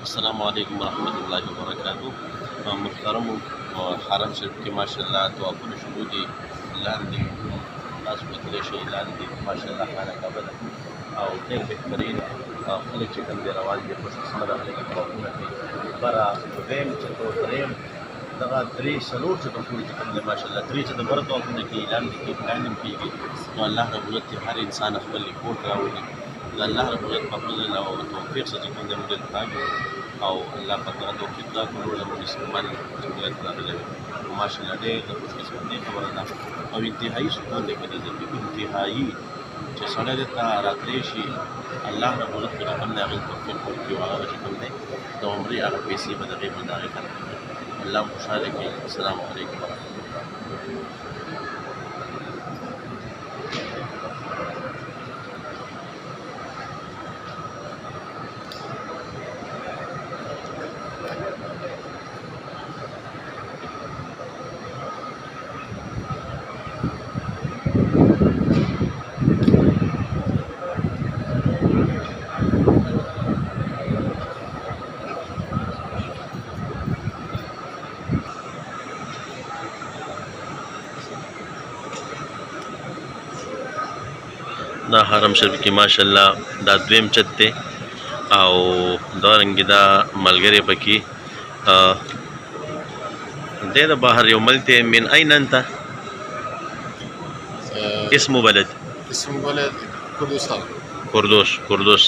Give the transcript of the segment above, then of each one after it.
السلام علیکم ورحمۃ اللہ وبرکاتہ. محترم حرم شریف کې ماشاءالله طوافونه شروع دي. لاندې تاسو کتلی شئ، لاندې ماشاءالله خانه کعبه ده او ډېر بهترین خلک چې کوم دی روان دي، خوش قسمته خلک طوافونه کوي. بره دویم چته دریم دغه درې څلور چته پورې چې کوم دی ماشاءالله درې چته بره طوافونه کوي، لاندې هم کېږي. نو الله رب العزت هر انسان خپل کور ته راولي. د الله رب العزت په فضل او توفیق سره چې کوم دی موږ راځو او الله پاک دغه توفیق راکړي ټول مسلمان چې ملت راغلی وي. ماشاءالله ډېر د خوش قسمتۍ خبره ده او انتهایي سکون دی په دې ځای کې، انتهایي چې سړی دلته راتلی شي. الله رب العزت چې کوم دی هغې توفیق ورکړي او هغه چې کوم دی د عمرې هغه پیسې به د هغې باندې هغې خرڅ کړي. الله مو خوشحاله کړي. السلام علیکم ورحمة الله. دا حرم شریف کې ماشاءالله دا دویم چت دی او دا رنګې دا ملګری پکې دی د بهر یو ملک دی. من أين أنت؟ اسم بلد کردوس.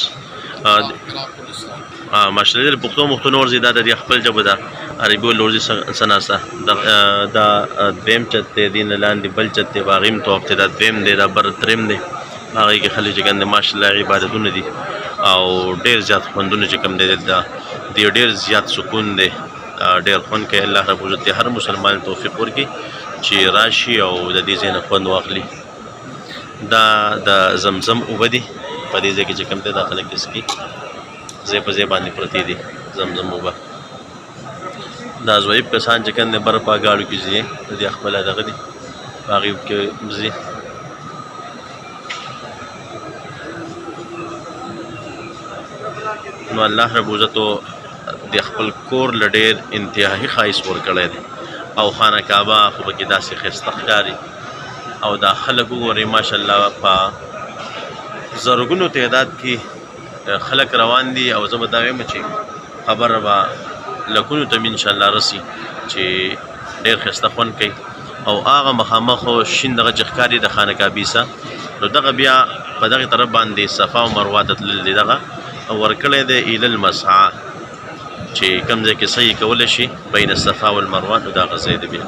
ماشاءالله د پښتو مختون ورځي دا د خپل ژبه ده، عربي ورځي سناسه. دا دویم چت دی، دین لاندې بل چت دی، باغیم طواف دی. دا دویم دی، دا بر دریم دی. هغه کې خلک چې کوم دی ماشاءالله عبادتونه دي او ډېر زیات خوندونه چې کوم دی دلته دی، ډېر زیات سکون دی، ډېر خوند کوي. الله رب العزت هر مسلمان توفیق ورکړي چې راشي او د دې ځای نه خوند واخلي. دا د زمزم اوبه دي په دې ځای کې چې کوم دی دا خلک څښي، ځای په ځای باندې پرتې دي زمزم اوبه. دا ضعیف کسان چې کوم دی بره په ګاډو کې ځي، د دې خپله دغه دي په هغې کې ځي. نو الله رب العزت د خپل کور له ډېر انتهایي ښایست ورکړی دی او خانه کعبه خو پکې داسې ښایسته ښکاري او دا خلک وګورئ ماشاءالله په زرګونو تعداد کې خلک روان دي او زه به دا وایم چې خبره به لکونو ته انشاءالله رسي چې ډېر ښایسته خوند کوي. او هغه مخامخ شین دغه چې ښکاري د خانه کعبې سه، نو دغه بیا په دغې طرف باندې صفا او مروه ته تلل دی، دغه ورکړی دی الی المسعی چې کوم ځای کې صحیح کولی شي بین الصفا والمروه، نو دغه ځای دی بیا.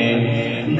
سلام